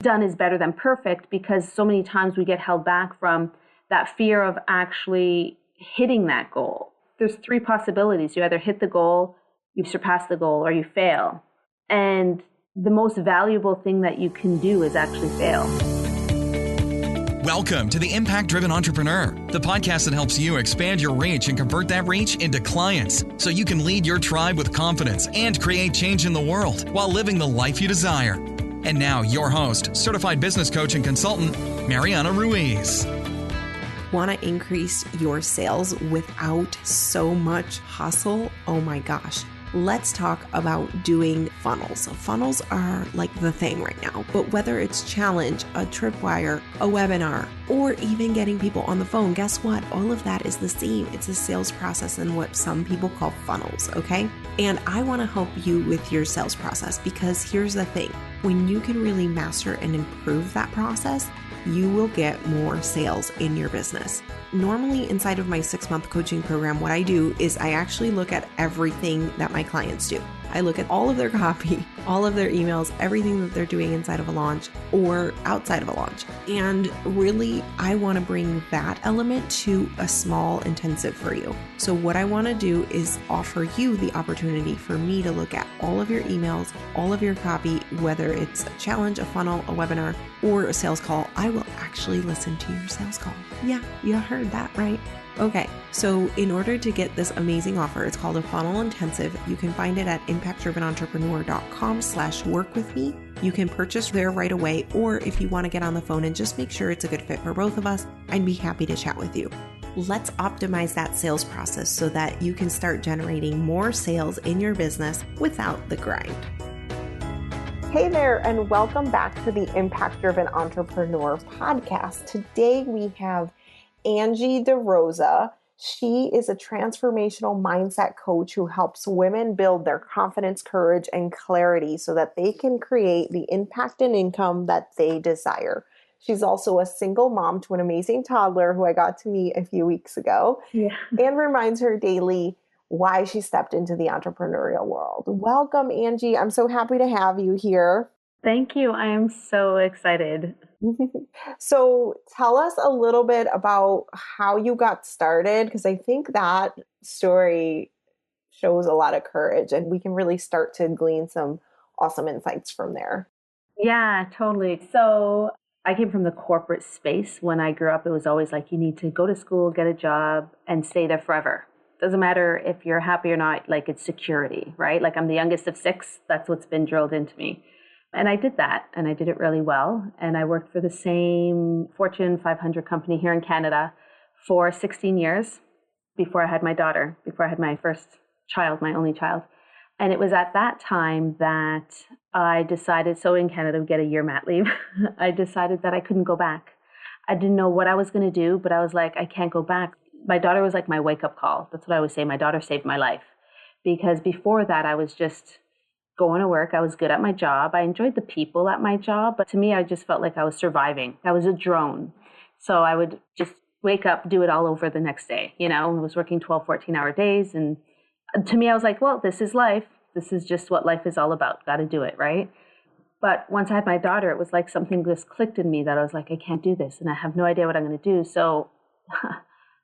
done is better than perfect, because so many times we get held back from that fear of actually hitting that goal. There's three possibilities. You either hit the goal, you've surpassed the goal, or you fail. And the most valuable thing that you can do is actually fail. Welcome to the Impact Driven Entrepreneur, the podcast that helps you expand your reach and convert that reach into clients so you can lead your tribe with confidence and create change in the world while living the life you desire. And now your host, certified business coach and consultant, Mariana Ruiz. Want to increase your sales without so much hustle? Oh my gosh. Let's talk about doing funnels. Funnels are like the thing right now, but whether it's challenge, a tripwire, a webinar, or even getting people on the phone, guess what? All of that is the same. It's a sales process and what some people call funnels, okay? And I want to help you with your sales process, because here's the thing. When you can really master and improve that process, you will get more sales in your business. Normally inside of my 6-month coaching program, what I do is I actually look at everything that my clients do. I look at all of their copy, all of their emails, everything that they're doing inside of a launch or outside of a launch. And really, I want to bring that element to a small intensive for you. So what I want to do is offer you the opportunity for me to look at all of your emails, all of your copy, whether it's a challenge, a funnel, a webinar, or a sales call. I will actually listen to your sales call. Yeah, you heard that right. Okay, so in order to get this amazing offer, it's called a funnel intensive. You can find it at impactdrivenentrepreneur.com/work-with-me. You can purchase there right away, or if you want to get on the phone and just make sure it's a good fit for both of us, I'd be happy to chat with you. Let's optimize that sales process so that you can start generating more sales in your business without the grind. Hey there, and welcome back to the Impact Driven Entrepreneur podcast. Today we have Angie DaRosa. She is a transformational mindset coach who helps women build their confidence, courage, and clarity so that they can create the impact and income that they desire. She's also a single mom to an amazing toddler who I got to meet a few weeks ago, and reminds her daily why she stepped into the entrepreneurial world. Welcome, Angie. I'm so happy to have you here. Thank you. I am so excited. So tell us a little bit about how you got started, because I think that story shows a lot of courage and we can really start to glean some awesome insights from there. Yeah, totally. So I came from the corporate space. When I grew up, it was always like, you need to go to school, get a job, and stay there forever. Doesn't matter if you're happy or not, like it's security, right? Like I'm the youngest of 6. That's what's been drilled into me. And I did that, and I did it really well. And I worked for the same Fortune 500 company here in Canada for 16 years before I had my daughter, before I had my first child, my only child. And it was at that time that I decided, so in Canada we get a year mat leave, I decided that I couldn't go back. I didn't know what I was going to do, but I was like, I can't go back. My daughter was like my wake-up call. That's what I would say. My daughter saved my life. Because before that, I was just going to work. I was good at my job. I enjoyed the people at my job, but to me, I just felt like I was surviving. I was a drone. So I would just wake up, do it all over the next day. You know, I was working 12, 14-hour days. And to me, I was like, well, this is life. This is just what life is all about. Got to do it, right? But once I had my daughter, it was like something just clicked in me that I was like, I can't do this. And I have no idea what I'm going to do. So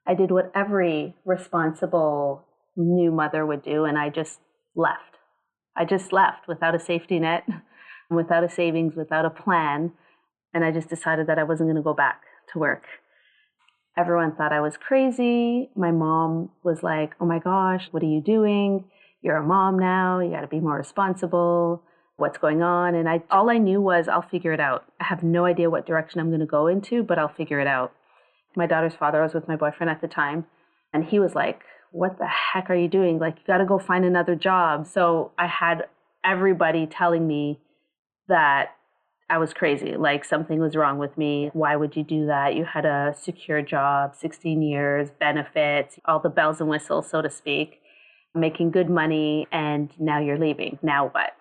I did what every responsible new mother would do. And I just left. I just left without a safety net, without a savings, without a plan. And I just decided that I wasn't going to go back to work. Everyone thought I was crazy. My mom was like, oh my gosh, what are you doing? You're a mom now. You got to be more responsible. What's going on? And all I knew was I'll figure it out. I have no idea what direction I'm going to go into, but I'll figure it out. My daughter's father, I was with my boyfriend at the time, and he was like, what the heck are you doing? Like, you got to go find another job. So I had everybody telling me that I was crazy, like something was wrong with me. Why would you do that? You had a secure job, 16 years, benefits, all the bells and whistles, so to speak, making good money, and now you're leaving. Now what?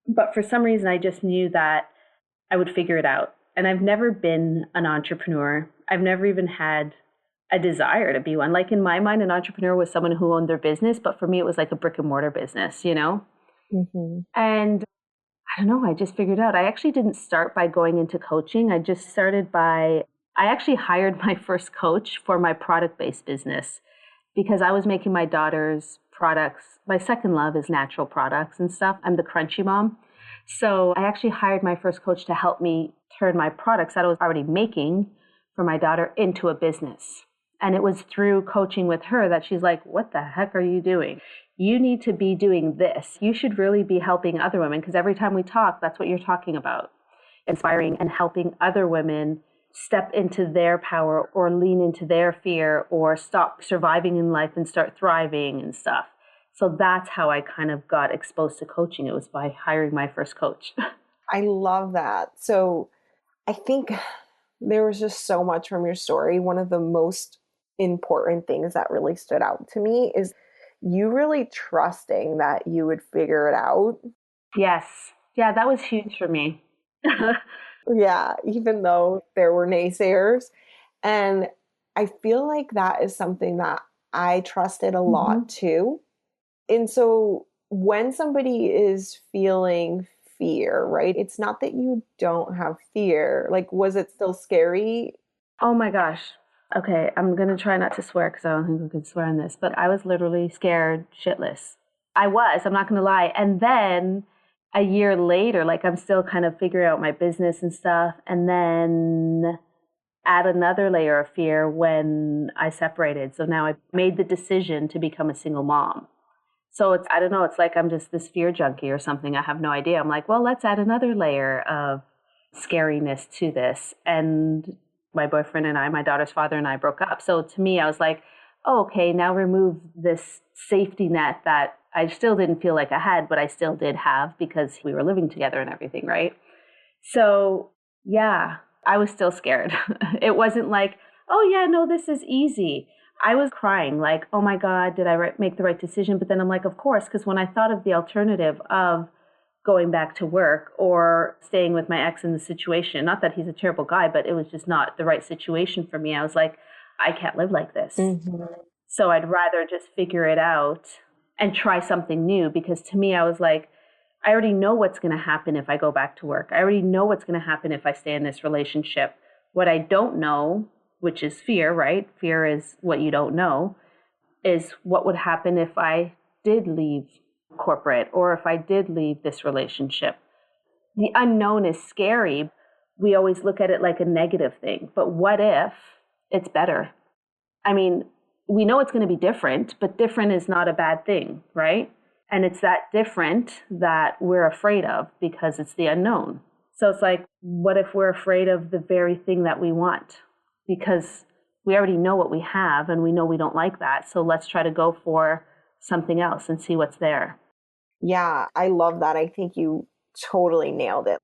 But for some reason, I just knew that I would figure it out. And I've never been an entrepreneur. I've never even had a desire to be one. Like in my mind, an entrepreneur was someone who owned their business, but for me, it was like a brick and mortar business, you know? Mm-hmm. And I don't know, I just figured out. I actually didn't start by going into coaching. I just started by, I actually hired my first coach for my product-based business because I was making my daughter's products. My second love is natural products and stuff. I'm the crunchy mom. So I actually hired my first coach to help me turn my products that I was already making for my daughter into a business. And it was through coaching with her that she's like, what the heck are you doing? You need to be doing this. You should really be helping other women, because every time we talk, that's what you're talking about. Inspiring and helping other women step into their power or lean into their fear or stop surviving in life and start thriving and stuff. So that's how I kind of got exposed to coaching. It was by hiring my first coach. I love that. So I think there was just so much from your story. One of the most important things that really stood out to me is you really trusting that you would figure it out. Yes. Yeah, that was huge for me. Yeah, even though there were naysayers. And I feel like that is something that I trusted a lot too. And so when somebody is feeling fear, right? It's not that you don't have fear. Like, was it still scary? Oh my gosh. Okay, I'm going to try not to swear because I don't think we can swear on this, but I was literally scared shitless. I'm not going to lie. And then a year later, like I'm still kind of figuring out my business and stuff. And then add another layer of fear when I separated. So now I made the decision to become a single mom. So I don't know, it's like I'm just this fear junkie or something. I have no idea. I'm like, well, let's add another layer of scariness to this. And my boyfriend and I, my daughter's father and I broke up. So to me, I was like, oh, okay, now remove this safety net that I still didn't feel like I had, but I still did have because we were living together and everything, right? So yeah, I was still scared. It wasn't like, oh yeah, no, this is easy. I was crying like, oh my God, did I make the right decision? But then I'm like, of course, because when I thought of the alternative of going back to work or staying with my ex in the situation, not that he's a terrible guy, but it was just not the right situation for me. I was like, I can't live like this. So I'd rather just figure it out and try something new, because to me, I was like, I already know what's going to happen if I go back to work. I already know what's going to happen if I stay in this relationship. What I don't know, which is fear, right? Fear is what you don't know, is what would happen if I did leave corporate or if I did leave this relationship. The unknown is scary. We always look at it like a negative thing, but what if it's better? I mean, we know it's going to be different, but different is not a bad thing, right? And it's that different that we're afraid of because it's the unknown. So it's like, what if we're afraid of the very thing that we want? Because we already know what we have and we know we don't like that. So let's try to go for something else and see what's there. Yeah, I love that. I think you totally nailed it.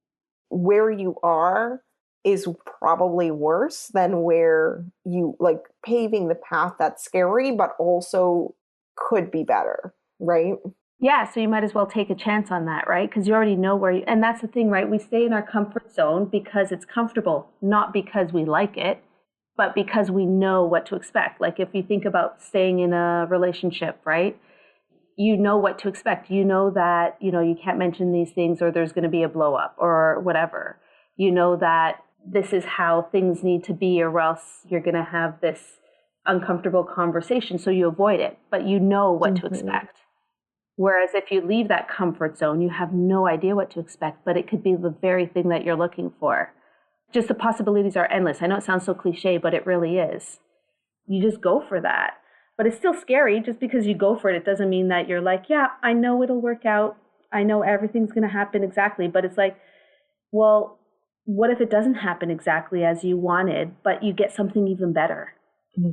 Where you are is probably worse than where you like paving the path that's scary, but also could be better, right? Yeah, so you might as well take a chance on that, right? Because you already know where you, and that's the thing, right? We stay in our comfort zone because it's comfortable, not because we like it, but because we know what to expect. Like if you think about staying in a relationship, right? You know what to expect. You know that, you can't mention these things or there's going to be a blow up or whatever. You know that this is how things need to be or else you're going to have this uncomfortable conversation. So you avoid it, but you know what to expect. Whereas if you leave that comfort zone, you have no idea what to expect, but it could be the very thing that you're looking for. Just the possibilities are endless. I know it sounds so cliche, but it really is. You just go for that. But it's still scary. Just because you go for it, it doesn't mean that you're like, yeah, I know it'll work out. I know everything's going to happen exactly. But it's like, well, what if it doesn't happen exactly as you wanted, but you get something even better?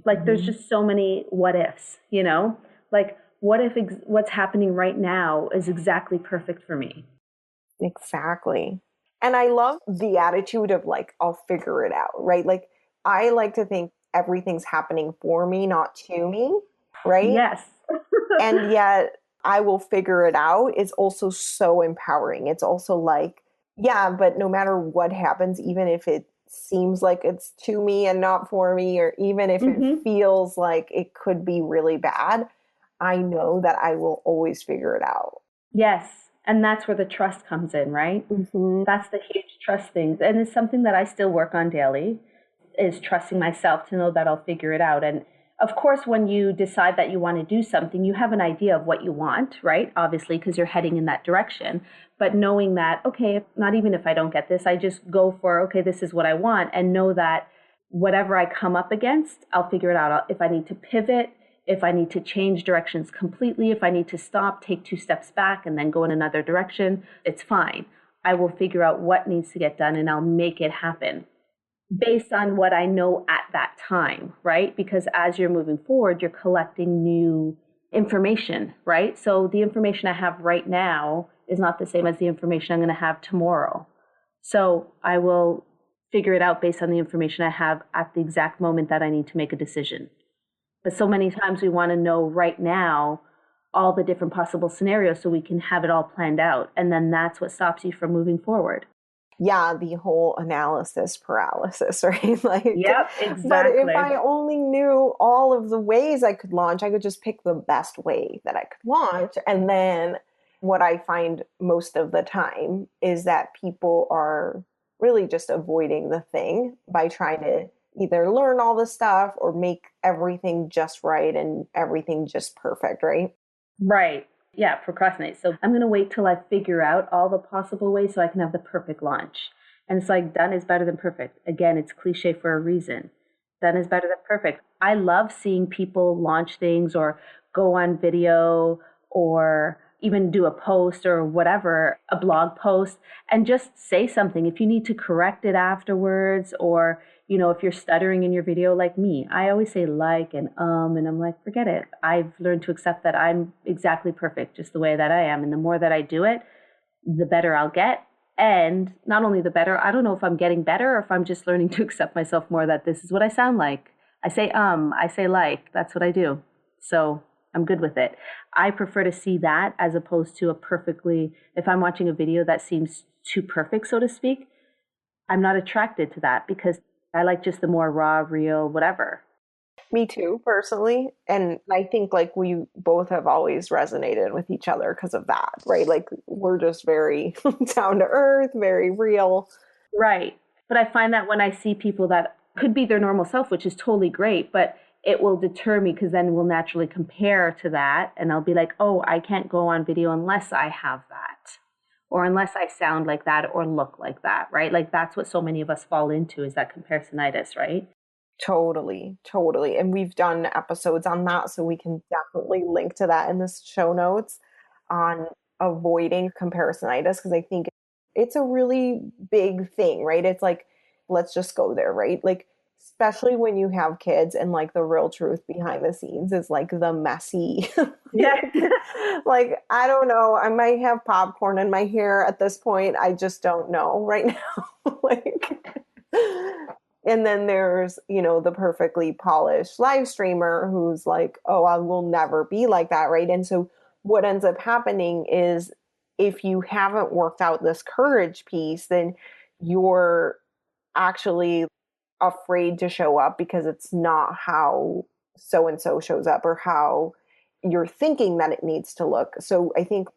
Like there's just so many what ifs, Like what if what's happening right now is exactly perfect for me? Exactly. And I love the attitude of like, I'll figure it out, right? Like I like to think everything's happening for me, not to me, right? Yes. And yet I will figure it out. It's also so empowering. It's also like, yeah, but no matter what happens, even if it seems like it's to me and not for me, or even if it feels like it could be really bad, I know that I will always figure it out. Yes. And that's where the trust comes in, right? Mm-hmm. That's the huge trust thing. And it's something that I still work on daily, is trusting myself to know that I'll figure it out. And of course, when you decide that you want to do something, you have an idea of what you want, right? Obviously, because you're heading in that direction. But knowing that, okay, not even if I don't get this, I just go for, okay, this is what I want, and know that whatever I come up against, I'll figure it out. If I need to pivot, if I need to change directions completely, if I need to stop, take 2 steps back, and then go in another direction, it's fine. I will figure out what needs to get done and I'll make it happen based on what I know at that time, right? Because as you're moving forward, you're collecting new information, right? So the information I have right now is not the same as the information I'm going to have tomorrow. So I will figure it out based on the information I have at the exact moment that I need to make a decision. But so many times we want to know right now all the different possible scenarios so we can have it all planned out. And then that's what stops you from moving forward. Yeah, the whole analysis paralysis, right? Like, yep, exactly. But if I only knew all of the ways I could launch, I could just pick the best way that I could launch. And then what I find most of the time is that people are really just avoiding the thing by trying to either learn all the stuff or make everything just right and everything just perfect, right? Right. Yeah, procrastinate. So I'm going to wait till I figure out all the possible ways so I can have the perfect launch. And it's like done is better than perfect. Again, it's cliche for a reason. Done is better than perfect. I love seeing people launch things or go on video or even do a post or whatever, a blog post, and just say something. If you need to correct it afterwards, or if you're stuttering in your video like me, I always say and I'm like, forget it. I've learned to accept that I'm exactly perfect just the way that I am. And the more that I do it, the better I'll get. And not only the better, I don't know if I'm getting better or if I'm just learning to accept myself more, that this is what I sound like. I say that's what I do. So I'm good with it. I prefer to see that as opposed to if I'm watching a video that seems too perfect, so to speak, I'm not attracted to that because I like just the more raw, real, whatever. Me too, personally. And I think like we both have always resonated with each other because of that, right? Like we're just very down to earth, very real. Right. But I find that when I see people that could be their normal self, which is totally great, but it will deter me because then we'll naturally compare to that. And I'll be like, oh, I can't go on video unless I have that, or unless I sound like that or look like that, right? Like that's what so many of us fall into, is that comparisonitis, right? Totally, totally. And we've done episodes on that, so we can definitely link to that in the show notes on avoiding comparisonitis, because I think it's a really big thing, right? It's like, let's just go there, right? Like, especially when you have kids, and like the real truth behind the scenes is like the messy. Yeah. Like, I don't know. I might have popcorn in my hair at this point. I just don't know right now. And then there's, the perfectly polished live streamer who's like, oh, I will never be like that, right? And so what ends up happening is if you haven't worked out this courage piece, then you're actually afraid to show up because it's not how so-and-so shows up or how you're thinking that it needs to look. So I think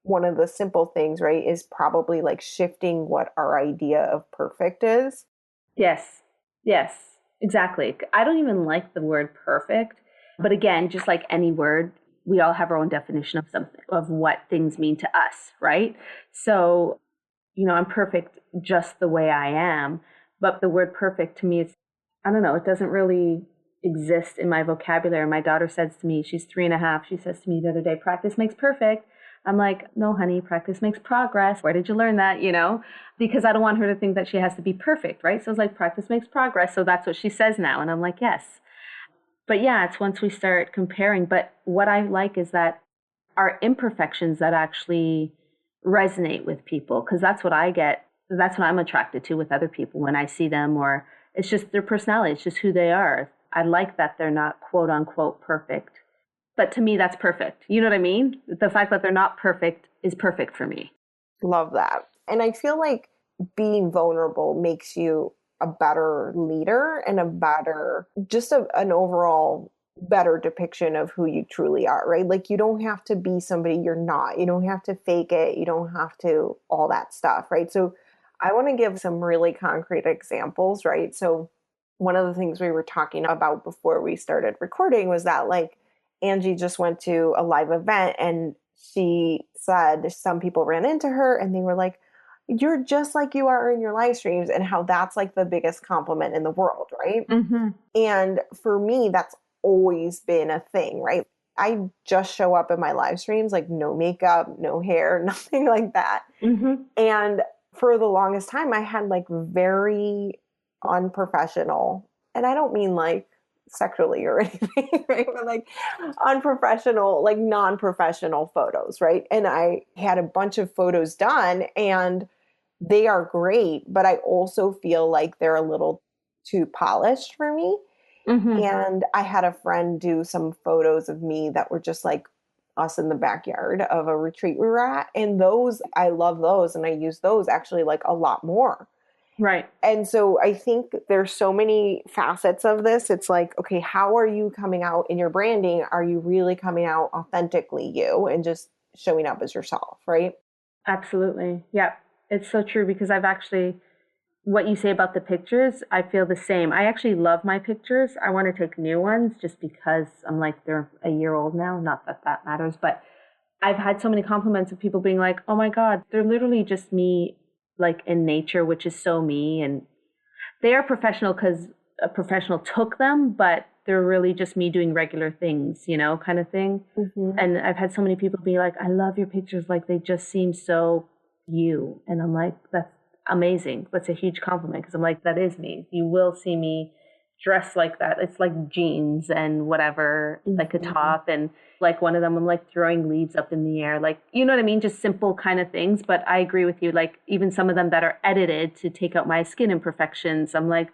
one of the simple things, right, is probably like shifting what our idea of perfect is. Yes, exactly. I don't even like the word perfect, but again, just like any word, we all have our own definition of something, of what things mean to us, right? So, I'm perfect just the way I am, but the word perfect to me, I don't know, it doesn't really exist in my vocabulary. My daughter says to me, she's 3.5, she says to me the other day, practice makes perfect. I'm like, no, honey, practice makes progress. Where did you learn that? Because I don't want her to think that she has to be perfect, right? So it's like, practice makes progress. So that's what she says now. And I'm like, yes. But yeah, it's once we start comparing. But what I like is that our imperfections that actually resonate with people, because that's what I get. That's what I'm attracted to with other people when I see them, or it's just their personality. It's just who they are. I like that they're not quote unquote perfect. But to me, that's perfect. You know what I mean? The fact that they're not perfect is perfect for me. Love that. And I feel like being vulnerable makes you a better leader and an overall better depiction of who you truly are, right? Like you don't have to be somebody you're not. You don't have to fake it. You don't have to all that stuff, right? So I want to give some really concrete examples, right? So one of the things we were talking about before we started recording was that like Angie just went to a live event and she said some people ran into her and they were like, you're just like you are in your live streams, and how that's like the biggest compliment in the world, right? Mm-hmm. And for me, that's always been a thing, right? I just show up in my live streams, like no makeup, no hair, nothing like that. Mm-hmm. And for the longest time, I had like very unprofessional, and I don't mean like sexually or anything, right? But like unprofessional, like non-professional photos, right? And I had a bunch of photos done and they are great, but I also feel like they're a little too polished for me. Mm-hmm. And I had a friend do some photos of me that were just like us in the backyard of a retreat we were at. And those, I love those. And I use those actually like a lot more. Right. And so I think there's so many facets of this. It's like, okay, how are you coming out in your branding? Are you really coming out authentically you and just showing up as yourself, right? Absolutely. Yeah. It's so true because I've actually, what you say about the pictures, I feel the same. I actually love my pictures. I want to take new ones just because I'm like, they're a year old now. Not that that matters, but I've had so many compliments of people being like, oh my God, they're literally just me, like in nature, which is so me. And they are professional because a professional took them, but they're really just me doing regular things, you know, kind of thing. Mm-hmm. And I've had so many people be like, I love your pictures. Like they just seem so you. And I'm like, that's amazing. That's a huge compliment because I'm like, that is me. You will see me dressed like that. It's like jeans and whatever, like a top. And like one of them, I'm like throwing leaves up in the air. Like, you know what I mean? Just simple kind of things. But I agree with you. Like even some of them that are edited to take out my skin imperfections, I'm like,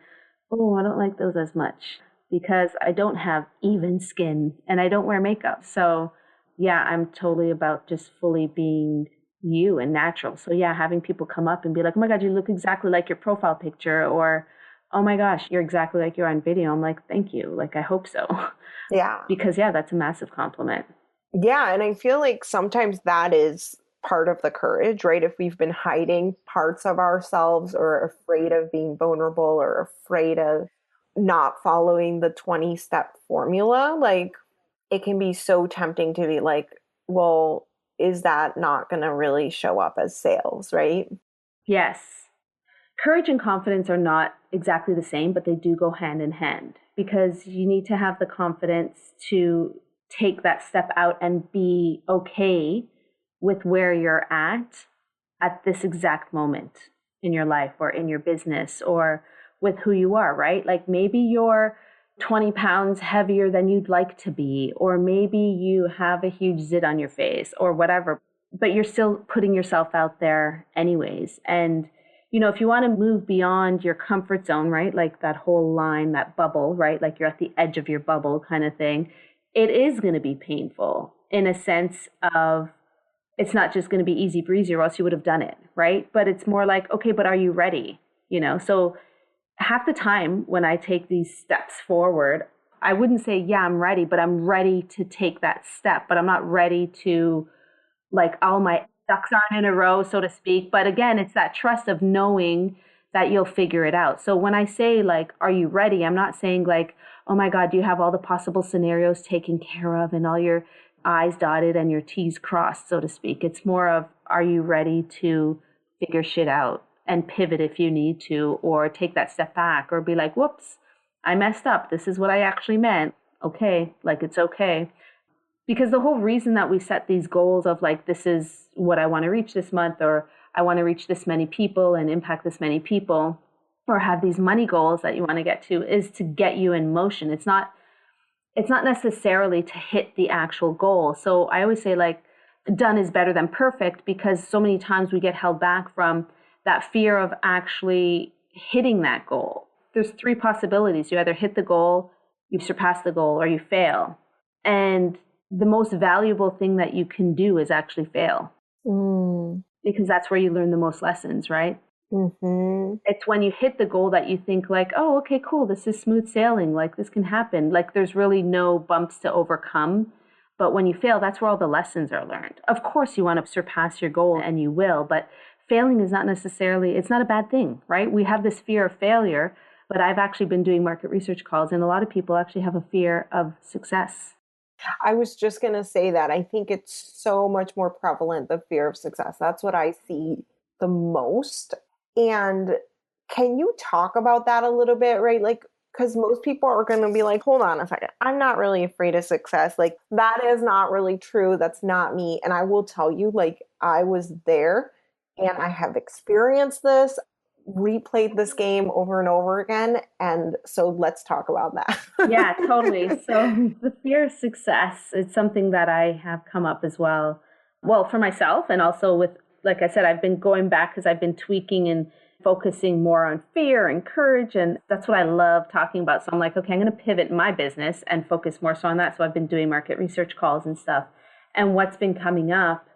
oh, I don't like those as much because I don't have even skin and I don't wear makeup. So yeah, I'm totally about just fully being you and natural. So yeah, having people come up and be like, oh my God, you look exactly like your profile picture, or oh my gosh, you're exactly like you're on video. I'm like, thank you. Like, I hope so. Yeah. Because yeah, that's a massive compliment. Yeah. And I feel like sometimes that is part of the courage, right? If we've been hiding parts of ourselves or afraid of being vulnerable or afraid of not following the 20-step formula, like it can be so tempting to be like, well, is that not going to really show up as sales, right? Yes. Courage and confidence are not exactly the same, but they do go hand in hand because you need to have the confidence to take that step out and be okay with where you're at this exact moment in your life or in your business or with who you are, right? Like maybe you're 20 pounds heavier than you'd like to be, or maybe you have a huge zit on your face or whatever, but you're still putting yourself out there anyways. And, you know, if you want to move beyond your comfort zone, right? Like that whole line, that bubble, right? Like you're at the edge of your bubble kind of thing. It is going to be painful in a sense of it's not just going to be easy breezy or else you would have done it, right? But it's more like, okay, but are you ready? You know, so half the time when I take these steps forward, I wouldn't say, yeah, I'm ready, but I'm ready to take that step, but I'm not ready to like all my ducks aren't in a row, so to speak. But again, it's that trust of knowing that you'll figure it out. So when I say like, are you ready? I'm not saying like, oh my God, do you have all the possible scenarios taken care of and all your I's dotted and your T's crossed, so to speak. It's more of, are you ready to figure shit out and pivot if you need to, or take that step back or be like, whoops, I messed up. This is what I actually meant. Okay. Like it's okay. Because the whole reason that we set these goals of like, this is what I want to reach this month, or I want to reach this many people and impact this many people, or have these money goals that you want to get to, is to get you in motion. It's not necessarily to hit the actual goal. So I always say like done is better than perfect, because so many times we get held back from that fear of actually hitting that goal. There's 3 possibilities. You either hit the goal, you surpass the goal, or you fail. And the most valuable thing that you can do is actually fail. Because that's where you learn the most lessons, right? Mm-hmm. It's when you hit the goal that you think like, oh, okay, cool, this is smooth sailing. Like this can happen. Like there's really no bumps to overcome. But when you fail, that's where all the lessons are learned. Of course, you want to surpass your goal and you will, but failing is not necessarily, it's not a bad thing, right? We have this fear of failure, but I've actually been doing market research calls and a lot of people actually have a fear of success. I was just going to say that. I think it's so much more prevalent, the fear of success. That's what I see the most. And can you talk about that a little bit, right? Like, because most people are going to be like, hold on a second, I'm not really afraid of success. Like, that is not really true. That's not me. And I will tell you, like, I was there and I have experienced this, replayed this game over and over again. And so let's talk about that. Yeah, totally. So the fear of success is something that I have come up as well. Well, for myself and also with, like I said, I've been going back because I've been tweaking and focusing more on fear and courage. And that's what I love talking about. So I'm like, okay, I'm going to pivot in my business and focus more so on that. So I've been doing market research calls and stuff. And what's been coming up,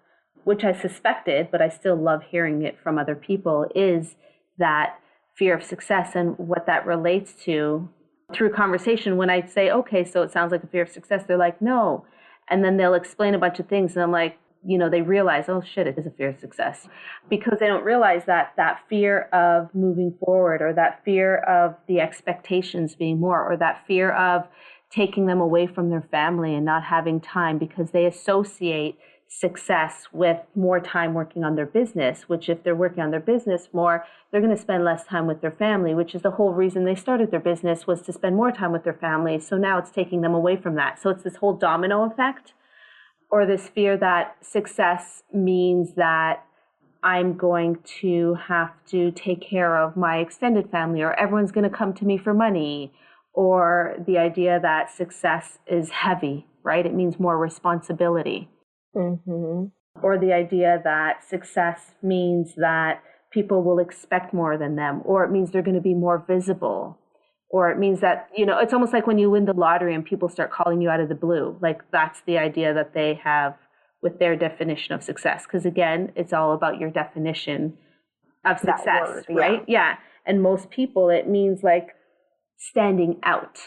which I suspected, but I still love hearing it from other people, is that fear of success and what that relates to through conversation. When I say, okay, so it sounds like a fear of success, they're like, no. And then they'll explain a bunch of things. And I'm like, they realize, oh shit, it is a fear of success, because they don't realize that that fear of moving forward, or that fear of the expectations being more, or that fear of taking them away from their family and not having time, because they associate success with more time working on their business, which if they're working on their business more, they're going to spend less time with their family, which is the whole reason they started their business, was to spend more time with their family. So now it's taking them away from that. So it's this whole domino effect, or this fear that success means that I'm going to have to take care of my extended family, or everyone's going to come to me for money, or the idea that success is heavy, right? It means more responsibility. Mm-hmm. Or the idea that success means that people will expect more than them, or it means they're going to be more visible, or it means that, it's almost like when you win the lottery and people start calling you out of the blue. Like that's the idea that they have with their definition of success. Because again, it's all about your definition of success, right? Yeah. And most people, it means like standing out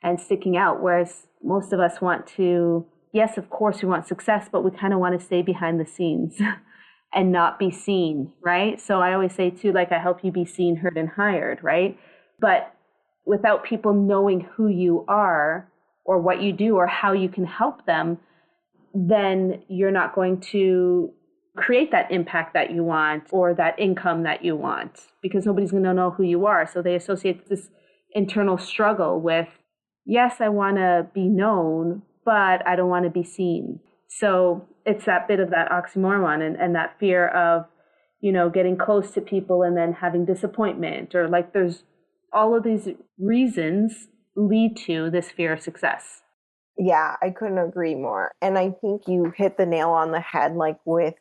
and sticking out, whereas most of us want to, yes, of course we want success, but we kind of want to stay behind the scenes and not be seen, right? So I always say too, like I help you be seen, heard, and hired, right? But without people knowing who you are or what you do or how you can help them, then you're not going to create that impact that you want or that income that you want, because nobody's going to know who you are. So they associate this internal struggle with, yes, I want to be known, but I don't want to be seen. So it's that bit of that oxymoron and that fear of, getting close to people and then having disappointment, or like there's all of these reasons lead to this fear of success. Yeah, I couldn't agree more. And I think you hit the nail on the head, like with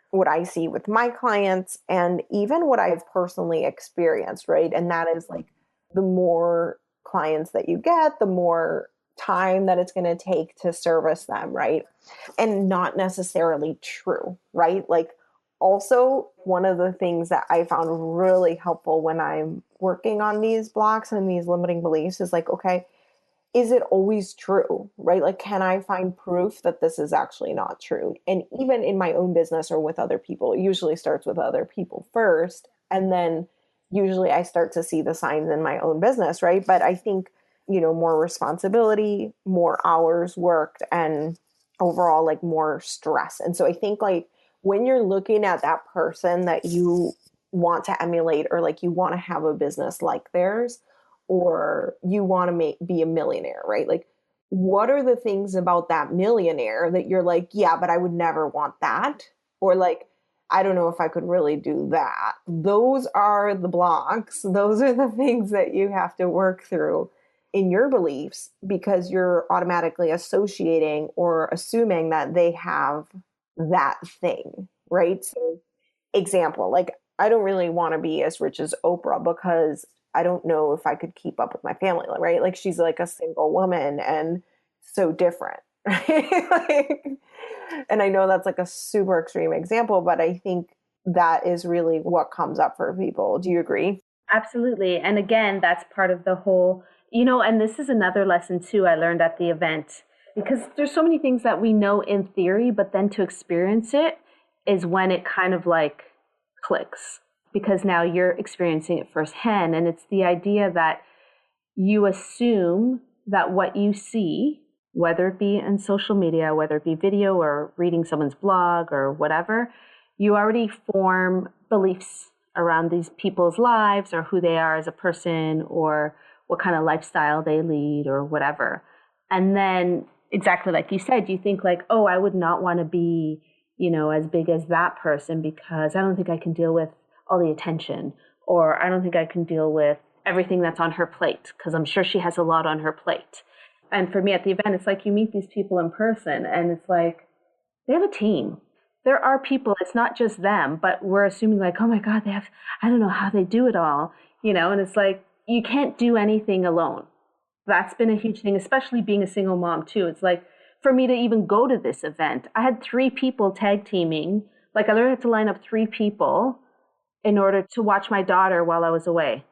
what I see with my clients and even what I've personally experienced, right? And that is like the more clients that you get, the more time that it's going to take to service them, right? And not necessarily true, right? Like also one of the things that I found really helpful when I'm working on these blocks and these limiting beliefs is like, okay, is it always true, right? Like, can I find proof that this is actually not true? And even in my own business or with other people, it usually starts with other people first. And then usually I start to see the signs in my own business, right? But I think, more responsibility, more hours worked, and overall like more stress. And so I think like when you're looking at that person that you want to emulate, or like you want to have a business like theirs, or you want to be a millionaire, right? Like, what are the things about that millionaire that you're like, yeah, but I would never want that? Or like, I don't know if I could really do that. Those are the blocks. Those are the things that you have to work through in your beliefs, because you're automatically associating or assuming that they have that thing, right? So, example, like, I don't really want to be as rich as Oprah because I don't know if I could keep up with my family, right? Like she's like a single woman and so different, right? And I know that's like a super extreme example, but I think that is really what comes up for people. Do you agree? Absolutely. And again, that's part of the whole, and this is another lesson too I learned at the event, because there's so many things that we know in theory, but then to experience it is when it kind of like clicks, because now you're experiencing it firsthand. And it's the idea that you assume that what you see, whether it be in social media, whether it be video or reading someone's blog or whatever, you already form beliefs around these people's lives or who they are as a person or what kind of lifestyle they lead or whatever. And then exactly like you said, you think like, oh, I would not want to be, as big as that person because I don't think I can deal with all the attention, or I don't think I can deal with everything that's on her plate because I'm sure she has a lot on her plate. And for me at the event, it's like you meet these people in person and it's like they have a team. There are people, it's not just them, but we're assuming like, oh my God, I don't know how they do it all, and it's like, you can't do anything alone. That's been a huge thing, especially being a single mom too. It's like, for me to even go to this event, I had 3 people tag teaming. Like I learned to line up 3 people in order to watch my daughter while I was away.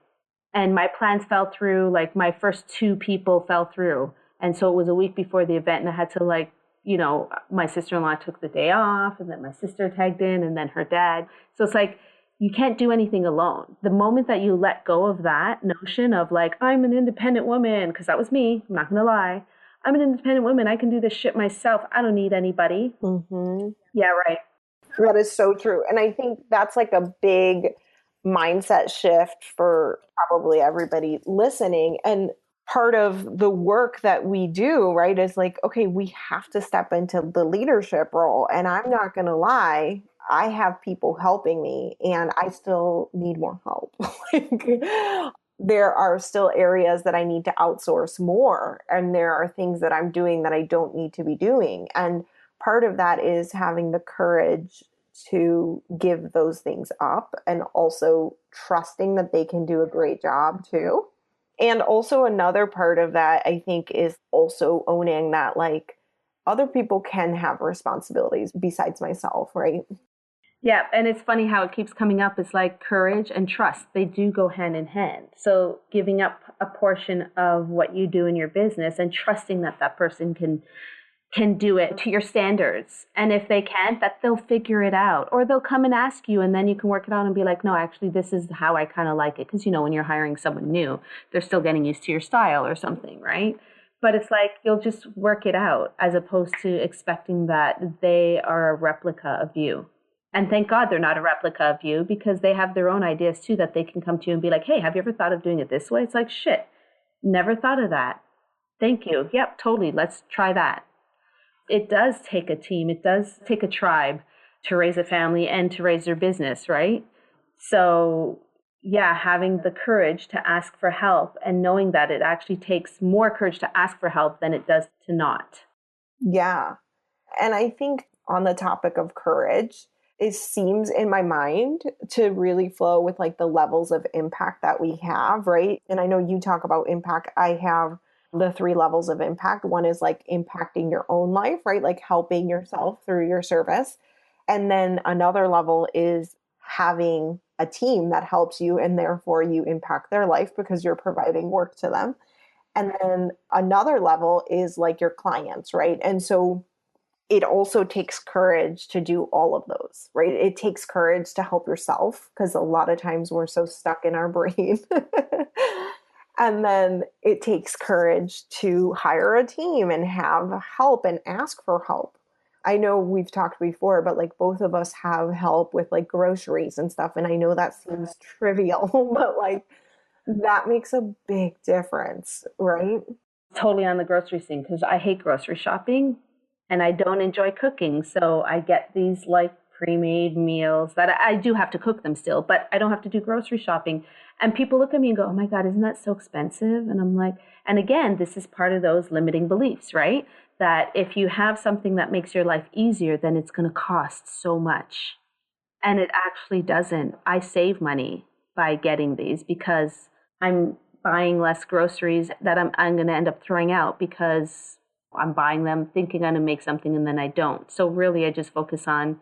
And my plans fell through, like my first 2 people fell through. And so it was a week before the event and I had to my sister-in-law took the day off and then my sister tagged in and then her dad. So it's like, you can't do anything alone. The moment that you let go of that notion of like, I'm an independent woman, because that was me, I'm not going to lie. I'm an independent woman. I can do this shit myself. I don't need anybody. Mm-hmm. Yeah, right. That is so true. And I think that's like a big mindset shift for probably everybody listening. And part of the work that we do, right, is like, okay, we have to step into the leadership role. And I'm not going to lie, I have people helping me and I still need more help. There are still areas that I need to outsource more. And there are things that I'm doing that I don't need to be doing. And part of that is having the courage to give those things up and also trusting that they can do a great job too. And also another part of that, I think, is also owning that like other people can have responsibilities besides myself, right? Yeah, and it's funny how it keeps coming up. It's like courage and trust. They do go hand in hand. So giving up a portion of what you do in your business and trusting that that person can do it to your standards. And if they can't, that they'll figure it out. Or they'll come and ask you and then you can work it out and be like, no, actually, this is how I kind of like it. Because, when you're hiring someone new, they're still getting used to your style or something, right? But it's like you'll just work it out as opposed to expecting that they are a replica of you. And thank God they're not a replica of you because they have their own ideas too that they can come to you and be like, hey, have you ever thought of doing it this way? It's like, shit, never thought of that. Thank you. Yep, totally. Let's try that. It does take a team. It does take a tribe to raise a family and to raise their business, right? So yeah, having the courage to ask for help and knowing that it actually takes more courage to ask for help than it does to not. Yeah. And I think on the topic of courage, it seems in my mind to really flow with like the levels of impact that we have, right? And I know you talk about impact. I have the 3 levels of impact. One is like impacting your own life, right? Like helping yourself through your service. And then another level is having a team that helps you and therefore you impact their life because you're providing work to them. And then another level is like your clients, right? And so it also takes courage to do all of those, right? It takes courage to help yourself because a lot of times we're so stuck in our brain. And then it takes courage to hire a team and have help and ask for help. I know we've talked before, but like both of us have help with like groceries and stuff. And I know that seems trivial, but like that makes a big difference, right? Totally on the grocery scene because I hate grocery shopping. And I don't enjoy cooking. So I get these like pre-made meals that I do have to cook them still, but I don't have to do grocery shopping. And people look at me and go, oh my God, isn't that so expensive? And I'm like, and again, this is part of those limiting beliefs, right? That if you have something that makes your life easier, then it's going to cost so much. And it actually doesn't. I save money by getting these because I'm buying less groceries that I'm going to end up throwing out because I'm buying them thinking I'm going to make something and then I don't. So really, I just focus on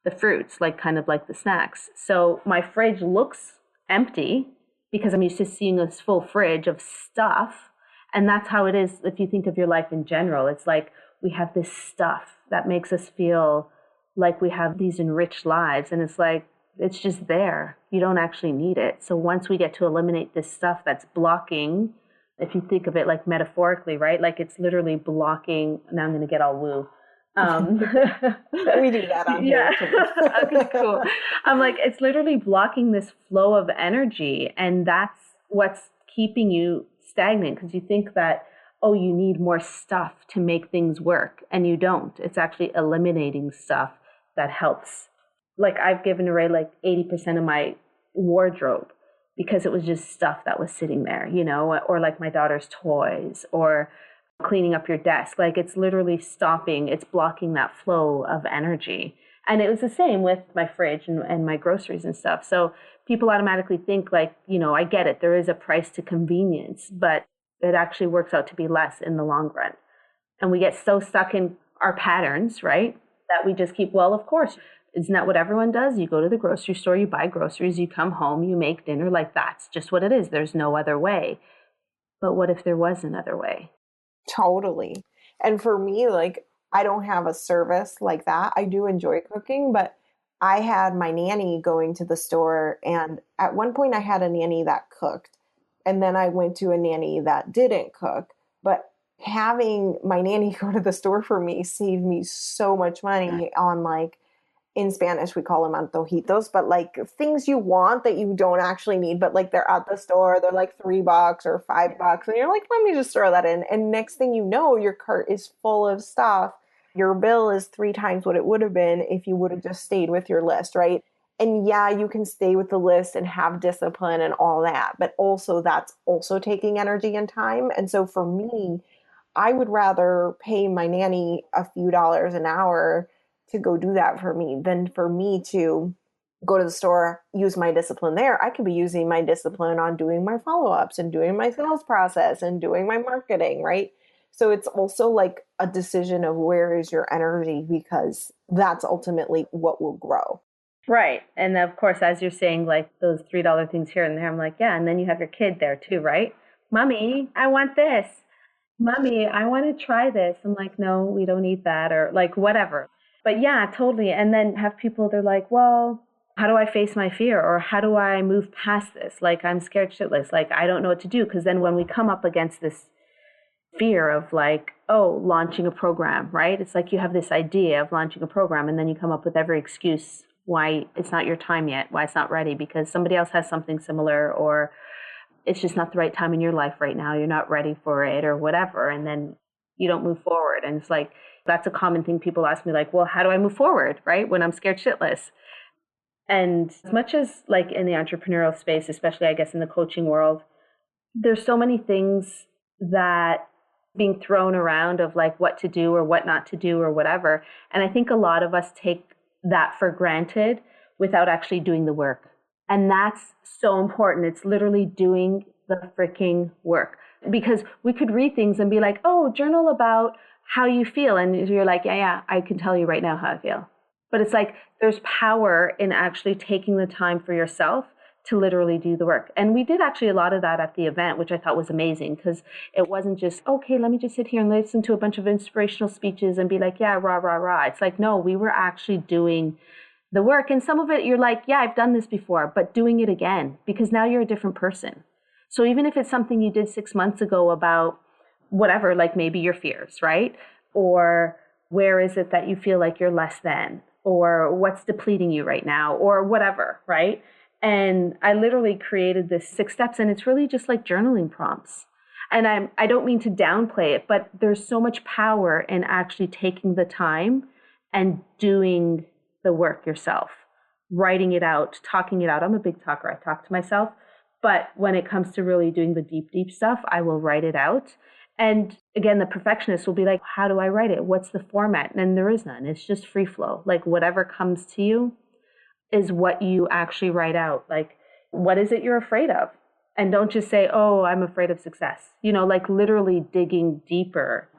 the fruits, like kind of like the snacks. So my fridge looks empty because I'm used to seeing this full fridge of stuff. And that's how it is if you think of your life in general. It's like we have this stuff that makes us feel like we have these enriched lives. And it's like, it's just there. You don't actually need it. So once we get to eliminate this stuff that's blocking, if you think of it like metaphorically, right? Like it's literally blocking. Now I'm going to get all woo. We do that on here too. Okay, cool. I'm like, it's literally blocking this flow of energy. And that's what's keeping you stagnant, because you think that, oh, you need more stuff to make things work. And you don't. It's actually eliminating stuff that helps. Like I've given away like 80% of my wardrobe because it was just stuff that was sitting there, you know, or like my daughter's toys or cleaning up your desk. Like it's literally stopping, it's blocking that flow of energy. And it was the same with my fridge and my groceries and stuff. So people automatically think like, you know, I get it. There is a price to convenience, but it actually works out to be less in the long run. And we get so stuck in our patterns, right? That we just keep, well, of course, isn't that what everyone does? You go to the grocery store, you buy groceries, you come home, you make dinner. Like that's just what it is. There's no other way. But what if there was another way? Totally. And for me, like, I don't have a service like that. I do enjoy cooking, but I had my nanny going to the store. And at one point I had a nanny that cooked. And then I went to a nanny that didn't cook. But having my nanny go to the store for me saved me so much money on, like, in Spanish, we call them antojitos, but like things you want that you don't actually need, but like they're at the store, they're like $3 or $5. And you're like, let me just throw that in. And next thing you know, your cart is full of stuff. Your bill is 3 times what it would have been if you would have just stayed with your list, right? And yeah, you can stay with the list and have discipline and all that, but also that's also taking energy and time. And so for me, I would rather pay my nanny a few dollars an hour to go do that for me than for me to go to the store, use my discipline there. I could be using my discipline on doing my follow-ups and doing my sales process and doing my marketing, right? So it's also like a decision of where is your energy, because that's ultimately what will grow. Right. And of course, as you're saying, like those $3 things here and there, I'm like, yeah. And then you have your kid there too, right? Mommy, I want this. Mommy, I want to try this. I'm like, no, we don't need that, or like whatever. But yeah, totally. And then have people, they're like, well, how do I face my fear? Or how do I move past this? Like, I'm scared shitless. Like, I don't know what to do. Because then when we come up against this fear of like, oh, launching a program, right? It's like you have this idea of launching a program and then you come up with every excuse why it's not your time yet, why it's not ready, because somebody else has something similar, or it's just not the right time in your life right now. You're not ready for it or whatever. And then you don't move forward. And it's like, that's a common thing people ask me, like, well, how do I move forward, right? When I'm scared shitless. And as much as like in the entrepreneurial space, especially I guess in the coaching world, there's so many things that being thrown around of like what to do or what not to do or whatever. And I think a lot of us take that for granted without actually doing the work. And that's so important. It's literally doing the freaking work. Because we could read things and be like, oh, journal about how you feel. And you're like, yeah, I can tell you right now how I feel. But it's like there's power in actually taking the time for yourself to literally do the work. And we did actually a lot of that at the event, which I thought was amazing, because it wasn't just, okay, let me just sit here and listen to a bunch of inspirational speeches and be like, yeah, rah, rah, rah. It's like, no, we were actually doing the work. And some of it, you're like, yeah, I've done this before, but doing it again, because now you're a different person. So even if it's something you did 6 months ago about whatever, like maybe your fears, right? Or where is it that you feel like you're less than, or what's depleting you right now, or whatever, right? And I literally created this 6 steps, and it's really just like journaling prompts. And I don't mean to downplay it, but there's so much power in actually taking the time and doing the work yourself, writing it out, talking it out. I'm a big talker. I talk to myself. But when it comes to really doing the deep, deep stuff, I will write it out. And again, the perfectionist will be like, how do I write it? What's the format? And there is none. It's just free flow. Like whatever comes to you is what you actually write out. Like, what is it you're afraid of? And don't just say, oh, I'm afraid of success. You know, like literally digging deeper.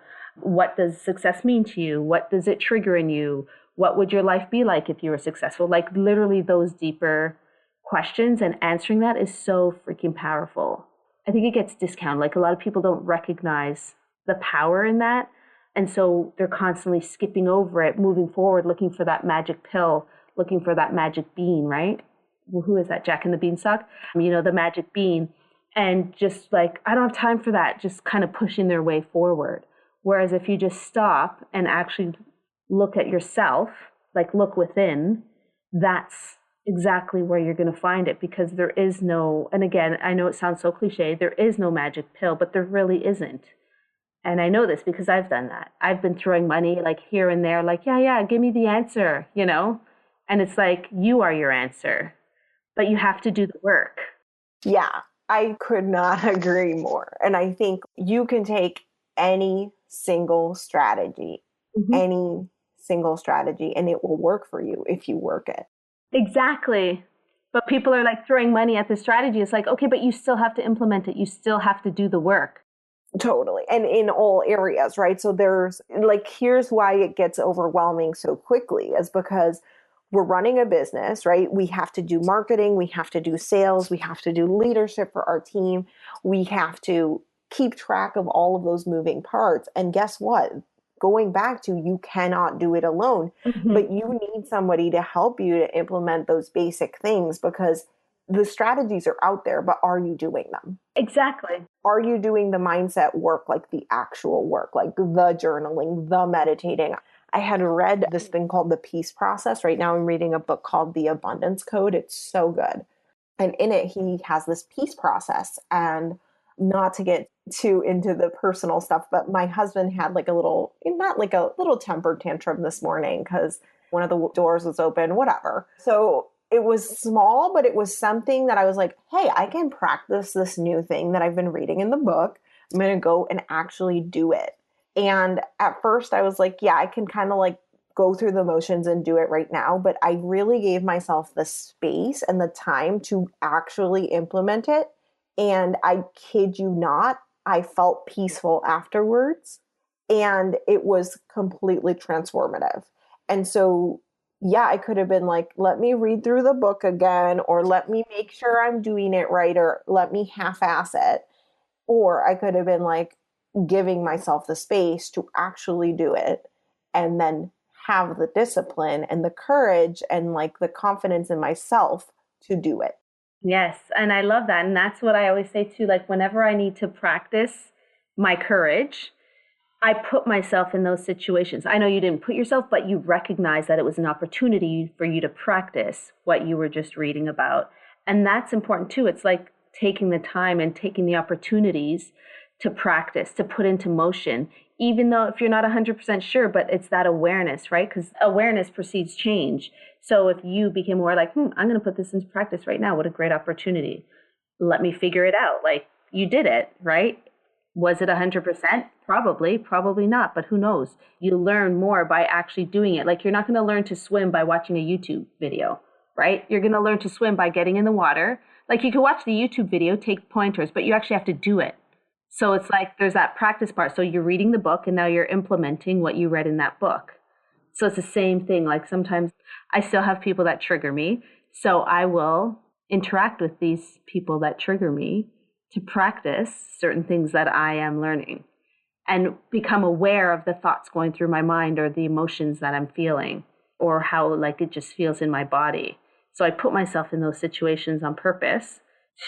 What does success mean to you? What does it trigger in you? What would your life be like if you were successful? Like literally those deeper questions, and answering that is so freaking powerful. I think it gets discounted. Like a lot of people don't recognize the power in that. And so they're constantly skipping over it, moving forward, looking for that magic pill, looking for that magic bean, right? Well, who is that? Jack and the Beanstalk? The magic bean. And just like, I don't have time for that, just kind of pushing their way forward. Whereas if you just stop and actually look at yourself, like look within, that's exactly where you're going to find it, because there is no, and again, I know it sounds so cliche, there is no magic pill, but there really isn't. And I know this because I've done that. I've been throwing money like here and there, like, yeah, give me the answer, And it's like, you are your answer, but you have to do the work. Yeah, I could not agree more. And I think you can take any single strategy, and it will work for you if you work it. Exactly. But people are like throwing money at the strategy. It's like, okay, but you still have to implement it. You still have to do the work. Totally. And in all areas, right? So there's like, here's why it gets overwhelming so quickly, is because we're running a business, right? We have to do marketing, we have to do sales, we have to do leadership for our team. We have to keep track of all of those moving parts. And guess what? Going back to, you cannot do it alone, but you need somebody to help you to implement those basic things, because the strategies are out there, but are you doing them? Exactly. Are you doing the mindset work, like the actual work, like the journaling, the meditating? I had read this thing called the peace process. Right now I'm reading a book called The Abundance Code. It's so good. And in it, he has this peace process. And not to get too into the personal stuff, but my husband had like not like a little temper tantrum this morning because one of the doors was open, whatever. So it was small, but it was something that I was like, hey, I can practice this new thing that I've been reading in the book. I'm going to go and actually do it. And at first I was like, yeah, I can kind of like go through the motions and do it right now. But I really gave myself the space and the time to actually implement it. And I kid you not, I felt peaceful afterwards. And it was completely transformative. And so, yeah, I could have been like, let me read through the book again, or let me make sure I'm doing it right, or let me half-ass it. Or I could have been like, giving myself the space to actually do it, and then have the discipline and the courage and like the confidence in myself to do it. Yes. And I love that. And that's what I always say too. Like whenever I need to practice my courage, I put myself in those situations. I know you didn't put yourself, but you recognize that it was an opportunity for you to practice what you were just reading about. And that's important too. It's like taking the time and taking the opportunities to practice, to put into motion, even though if you're not 100% sure, but it's that awareness, right? Because awareness precedes change. So if you became aware, like, I'm going to put this into practice right now. What a great opportunity. Let me figure it out. Like you did it, right? Was it 100%? Probably not, but who knows? You learn more by actually doing it. Like you're not going to learn to swim by watching a YouTube video, right? You're going to learn to swim by getting in the water. Like you can watch the YouTube video, take pointers, but you actually have to do it. So it's like there's that practice part. So you're reading the book and now you're implementing what you read in that book. So it's the same thing. Like sometimes I still have people that trigger me. So I will interact with these people that trigger me to practice certain things that I am learning and become aware of the thoughts going through my mind or the emotions that I'm feeling or how like it just feels in my body. So I put myself in those situations on purpose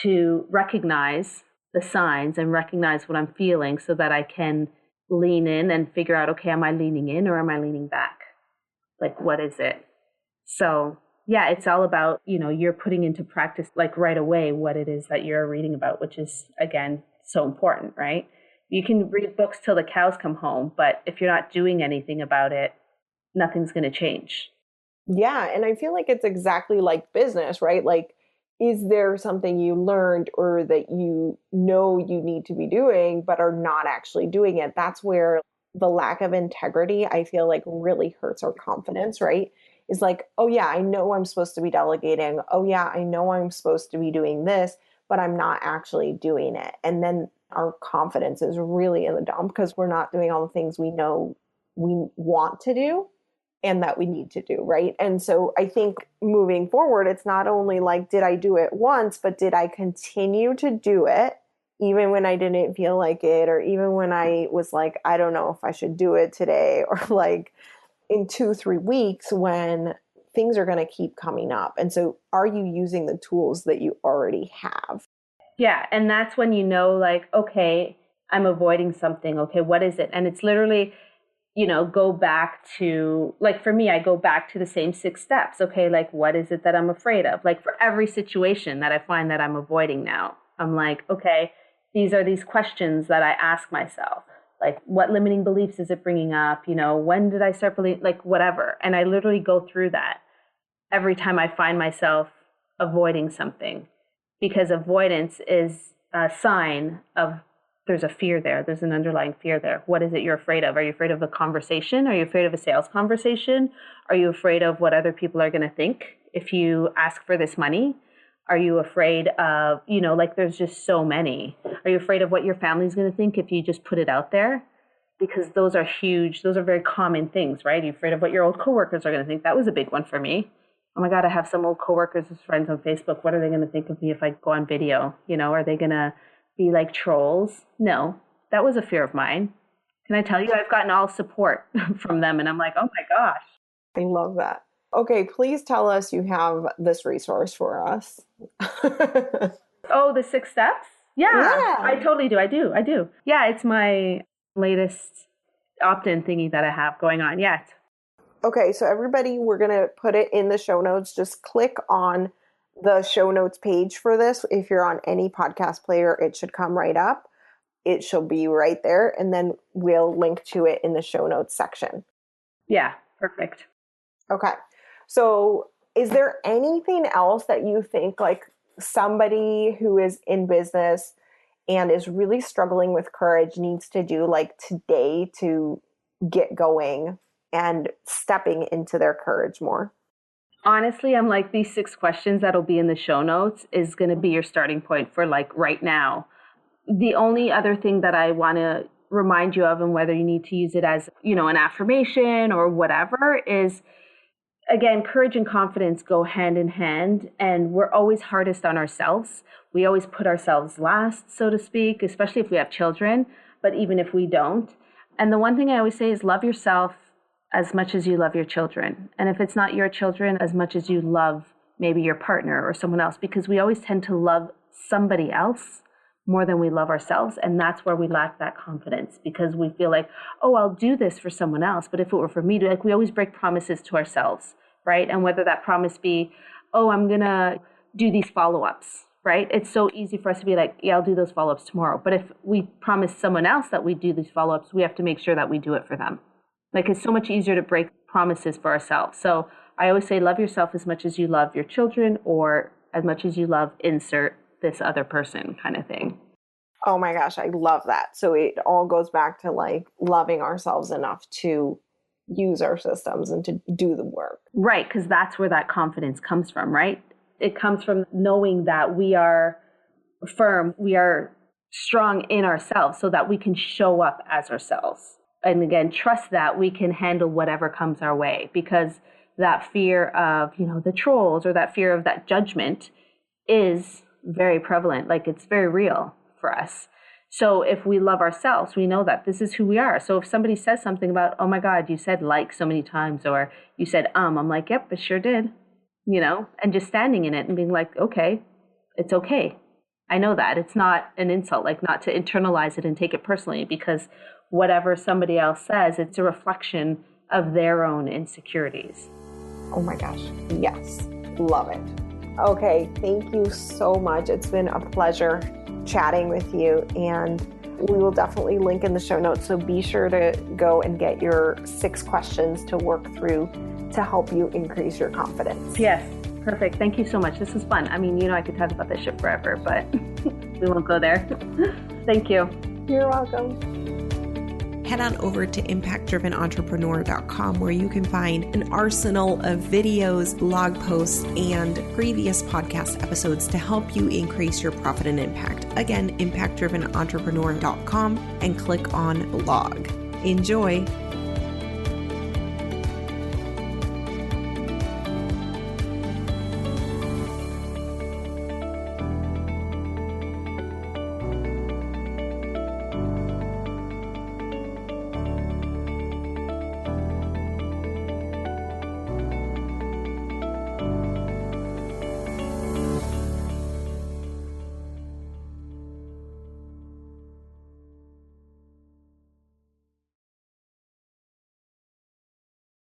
to recognize the signs and recognize what I'm feeling so that I can lean in and figure out, okay, am I leaning in or am I leaning back? Like, what is it? So yeah, it's all about, you're putting into practice like right away what it is that you're reading about, which is, again, so important, right? You can read books till the cows come home, but if you're not doing anything about it, nothing's going to change. Yeah. And I feel like it's exactly like business, right? Like, is there something you learned or that you know you need to be doing, but are not actually doing it? That's where the lack of integrity, I feel like, really hurts our confidence, right? Is like, oh yeah, I know I'm supposed to be delegating. Oh yeah, I know I'm supposed to be doing this, but I'm not actually doing it. And then our confidence is really in the dump because we're not doing all the things we know we want to do. and that we need to do, right? And so I think moving forward, it's not only like, did I do it once, but did I continue to do it even when I didn't feel like it, or even when I was like, I don't know if I should do it today, or like in 2-3 weeks when things are going to keep coming up. And so are you using the tools that you already have? Yeah. And that's when you know, like, okay, I'm avoiding something. Okay, what is it? And it's literally, go back to, like, for me, I go back to the same 6 steps. Okay, like, what is it that I'm afraid of? Like, for every situation that I find that I'm avoiding now, I'm like, okay, these are these questions that I ask myself. Like, what limiting beliefs is it bringing up? When did I start believing, like, whatever. And I literally go through that every time I find myself avoiding something, because avoidance is a sign of there's a fear there. There's an underlying fear there. What is it you're afraid of? Are you afraid of a conversation? Are you afraid of a sales conversation? Are you afraid of what other people are going to think if you ask for this money? Are you afraid of, like, there's just so many. Are you afraid of what your family's going to think if you just put it out there? Because those are huge. Those are very common things, right? Are you afraid of what your old coworkers are going to think? That was a big one for me. Oh my God, I have some old coworkers as friends on Facebook. What are they going to think of me if I go on video? Are they going to be like trolls? No, that was a fear of mine. Can I tell you, I've gotten all support from them, and I'm like, oh my gosh. I love that. Okay, please tell us you have this resource for us. Oh, the 6 steps? Yeah, I totally do. I do. Yeah, it's my latest opt-in thingy that I have going on. Yeah. Okay, so everybody, we're going to put it in the show notes. Just click on the show notes page for this. If you're on any podcast player, it should come right up. It should be right there. And then we'll link to it in the show notes section. Yeah, perfect. Okay. So is there anything else that you think, like, somebody who is in business and is really struggling with courage needs to do, like, today to get going and stepping into their courage more? Honestly, I'm like, these 6 questions that'll be in the show notes is going to be your starting point for, like, right now. The only other thing that I want to remind you of, and whether you need to use it as, an affirmation or whatever, is, again, courage and confidence go hand in hand, and we're always hardest on ourselves. We always put ourselves last, so to speak, especially if we have children, but even if we don't. And the one thing I always say is love yourself as much as you love your children. And if it's not your children, as much as you love maybe your partner or someone else, because we always tend to love somebody else more than we love ourselves. And that's where we lack that confidence, because we feel like, oh, I'll do this for someone else. But if it were for me, like, we always break promises to ourselves, right? And whether that promise be, oh, I'm going to do these follow-ups, right? It's so easy for us to be like, yeah, I'll do those follow-ups tomorrow. But if we promise someone else that we do these follow-ups, we have to make sure that we do it for them. Like, it's so much easier to break promises for ourselves. So I always say, love yourself as much as you love your children, or as much as you love insert this other person kind of thing. Oh my gosh, I love that. So it all goes back to, like, loving ourselves enough to use our systems and to do the work. Right, because that's where that confidence comes from, right? It comes from knowing that we are firm, we are strong in ourselves so that we can show up as ourselves. And again, trust that we can handle whatever comes our way, because that fear of, the trolls, or that fear of that judgment is very prevalent. Like, it's very real for us. So if we love ourselves, we know that this is who we are. So if somebody says something about, oh my God, you said like so many times, or you said, I'm like, yep, it sure did, and just standing in it and being like, okay, it's okay. I know that it's not an insult, like, not to internalize it and take it personally, because whatever somebody else says, it's a reflection of their own insecurities. Oh my gosh. Yes. Love it. Okay. Thank you so much. It's been a pleasure chatting with you, and we will definitely link in the show notes. So be sure to go and get your 6 questions to work through to help you increase your confidence. Yes. Perfect. Thank you so much. This was fun. I mean, I could talk about this shit forever, but we won't go there. Thank you. You're welcome. Head on over to impactdrivenentrepreneur.com, where you can find an arsenal of videos, blog posts, and previous podcast episodes to help you increase your profit and impact. Again, impactdrivenentrepreneur.com, and click on blog. Enjoy.